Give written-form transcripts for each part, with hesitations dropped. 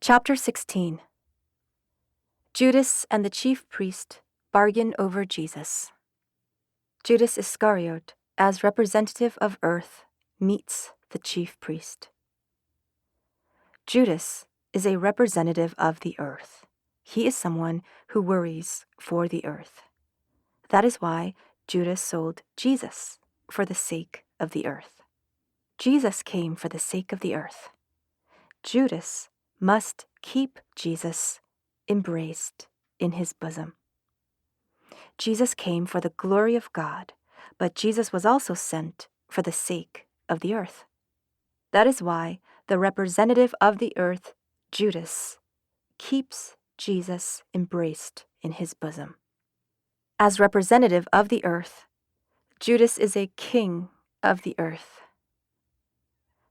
Chapter 16. Judas and the chief priest bargain over Jesus. Judas Iscariot, as representative of earth, meets the chief priest. Judas is a representative of the earth. He is someone who worries for the earth. That is why Judas sold Jesus for the sake of the earth. Jesus came for the sake of the earth. Judas must keep Jesus embraced in his bosom. Jesus came for the glory of God, but Jesus was also sent for the sake of the earth. That is why the representative of the earth, Judas, keeps Jesus embraced in his bosom. As representative of the earth, Judas is a king of the earth.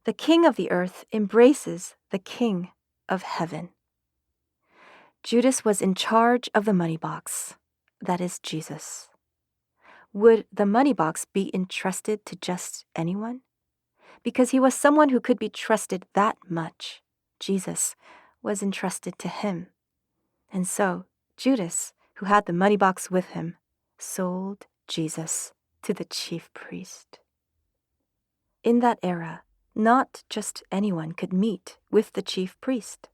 The king of the earth embraces the king of heaven. Judas was in charge of the money box, that is Jesus. Would the money box be entrusted to just anyone? Because he was someone who could be trusted that much, Jesus was entrusted to him. And so, Judas, who had the money box with him, sold Jesus to the chief priest. In that era, not just anyone could meet with the chief priest.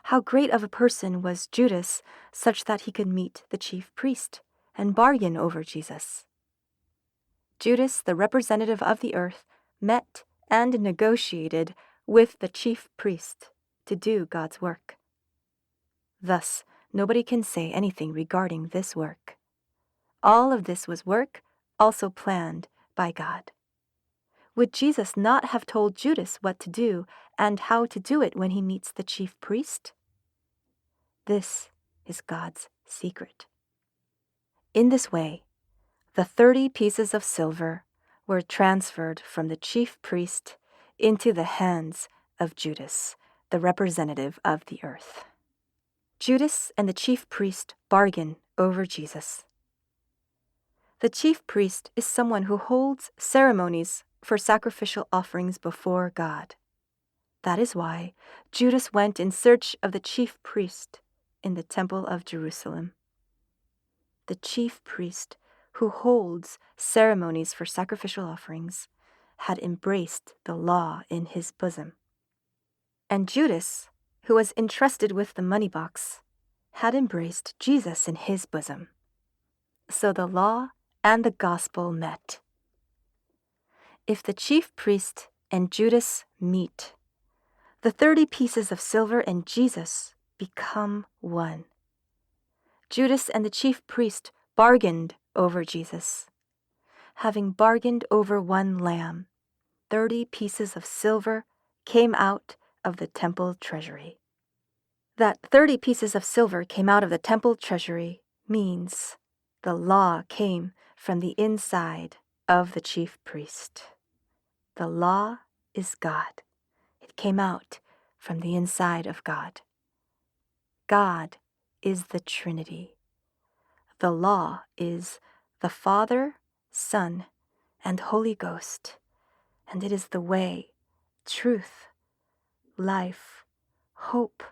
How great of a person was Judas, such that he could meet the chief priest and bargain over Jesus. Judas, the representative of the earth, met and negotiated with the chief priest to do God's work. Thus, nobody can say anything regarding this work. All of this was work also planned by God. Would Jesus not have told Judas what to do and how to do it when he meets the chief priest? This is God's secret. In this way, the 30 pieces of silver were transferred from the chief priest into the hands of Judas, the representative of the earth. Judas and the chief priest bargain over Jesus. The chief priest is someone who holds ceremonies for sacrificial offerings before God. That is why Judas went in search of the chief priest in the temple of Jerusalem. The chief priest, who holds ceremonies for sacrificial offerings, had embraced the law in his bosom. And Judas, who was entrusted with the money box, had embraced Jesus in his bosom. So the law and the gospel met. If the chief priest and Judas meet, the 30 pieces of silver and Jesus become one. Judas and the chief priest bargained over Jesus. Having bargained over one lamb, 30 pieces of silver came out of the temple treasury. That 30 pieces of silver came out of the temple treasury means the law came from the inside of the chief priest. The law is God. It came out from the inside of God. God is the Trinity. The law is the Father, Son, and Holy Ghost, and it is the way, truth, life, hope,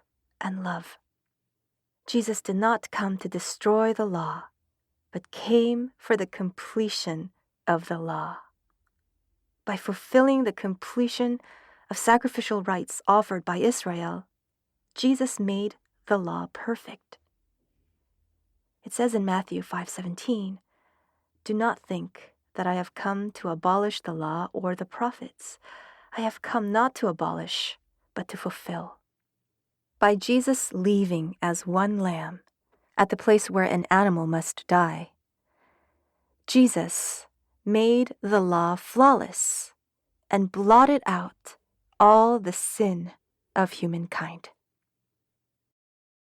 and love. Jesus did not come to destroy the law, but came for the completion of the law. By fulfilling the completion of sacrificial rites offered by Israel, Jesus made the law perfect. It says in Matthew 5:17, "Do not think that I have come to abolish the law or the prophets. I have come not to abolish, but to fulfill." By Jesus leaving as one lamb at the place where an animal must die, Jesus made the law flawless and blotted out all the sin of humankind.